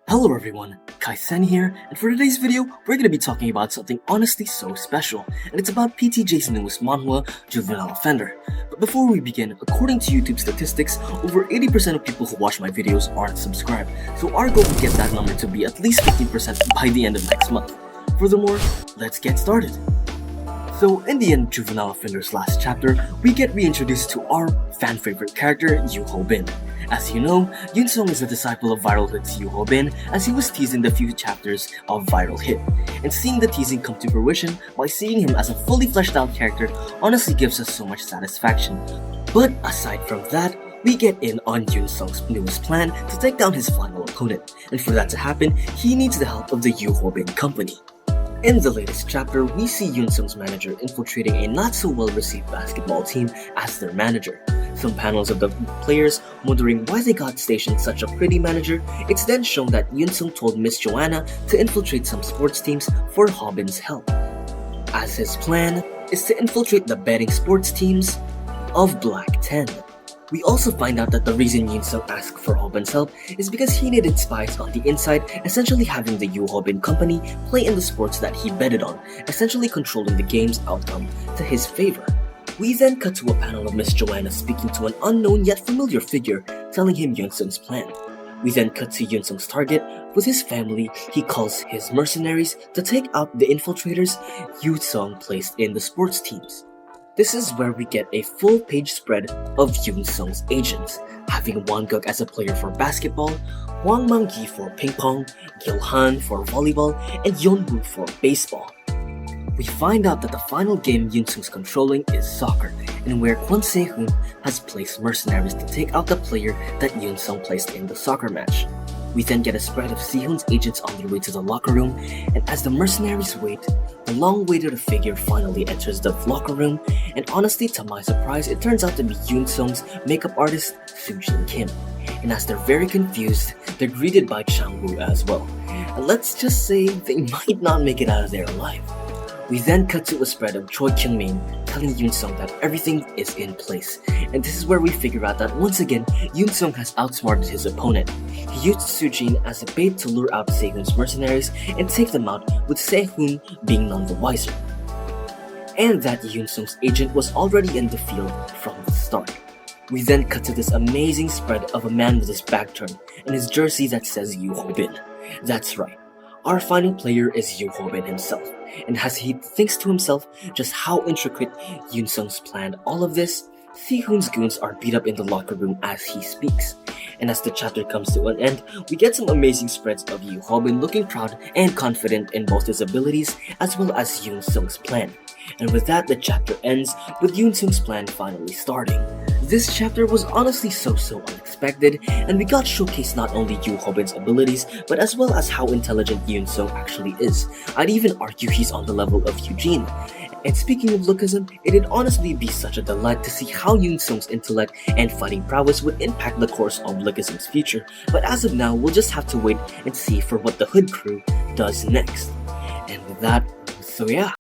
Hello everyone, Kai-sen here, and for today's video, we're gonna be talking about something honestly so special, and it's about PTJ's newest manhwa, Juvenile Offender. But before we begin, according to YouTube statistics, over 80% of people who watch my videos aren't subscribed, so our goal is to get that number to be at least 50% by the end of next month. Furthermore, let's get started. So in the end of Juvenile Offender's last chapter, we get reintroduced to our fan favorite character, Yoo Hobin. As you know, Yoon-sung is a disciple of Viral Hit's Yoo Hobin, as he was teased in the few chapters of Viral Hit. And seeing the teasing come to fruition by seeing him as a fully fleshed out character honestly gives us so much satisfaction. But aside from that, we get in on Yoon-sung's newest plan to take down his final opponent, and for that to happen, he needs the help of the Yoo Hobin company. In the latest chapter, we see Yoon-sung's manager infiltrating a not-so-well-received basketball team as their manager. Some panels of the players wondering why they got stationed such a pretty manager. It's then shown that Yoon-sung told Miss Joanna to infiltrate some sports teams for Hobin's help, as his plan is to infiltrate the betting sports teams of Black 10. We also find out that the reason Yoon-sung asked for Hobin's help is because he needed spies on the inside, essentially having the Yoo Hobin company play in the sports that he betted on, essentially controlling the game's outcome to his favor. We then cut to a panel of Miss Joanna speaking to an unknown yet familiar figure, telling him Yoon-sung's plan. We then cut to Yoon-sung's target. With his family, he calls his mercenaries to take out the infiltrators Yoon-sung placed in the sports teams. This is where we get a full-page spread of Yoon-sung's agents, having Wang Guk as a player for basketball, Hwang Mang-gi for ping pong, Gil Han for volleyball, and Yeon-woo for baseball. We find out that the final game Yoon-sung's controlling is soccer, and where Kwon Se-hoon has placed mercenaries to take out the player that Yoon-sung placed in the soccer match. We then get a spread of Se-hoon's agents on their way to the locker room, and as the mercenaries wait, the long-awaited figure finally enters the locker room, and honestly, to my surprise, it turns out to be Yoon-sung's makeup artist, Soo-jin Kim. And as they're very confused, they're greeted by Chang-woo as well. And let's just say they might not make it out of there alive. We then cut to a spread of Choi Kyung-min telling Yoon-sung that everything is in place, and this is where we figure out that once again, Yoon-sung has outsmarted his opponent. He used Soo-jin as a bait to lure out Se-hoon's mercenaries and take them out, with Se-hoon being none the wiser. And that Yoon-sung's agent was already in the field from the start. We then cut to this amazing spread of a man with his back turned and his jersey that says Yoo Hobin. That's right. Our final player is Yoo Hobin himself, and as he thinks to himself just how intricate Yoon-sung's planned all of this, Se-hoon's goons are beat up in the locker room as he speaks. And as the chapter comes to an end, we get some amazing spreads of Yoo Hobin looking proud and confident in both his abilities as well as Yoon-sung's plan. And with that, the chapter ends with Yoon-sung's plan finally starting. This chapter was honestly so unexpected, and we got showcased not only Yoo Hobin's abilities, but as well as how intelligent Yoon-sung actually is. I'd even argue he's on the level of Eugene. And speaking of Lookism, it'd honestly be such a delight to see how Yoon-sung's intellect and fighting prowess would impact the course of Lookism's future, but as of now, we'll just have to wait and see for what the Hood crew does next. And with that, so yeah.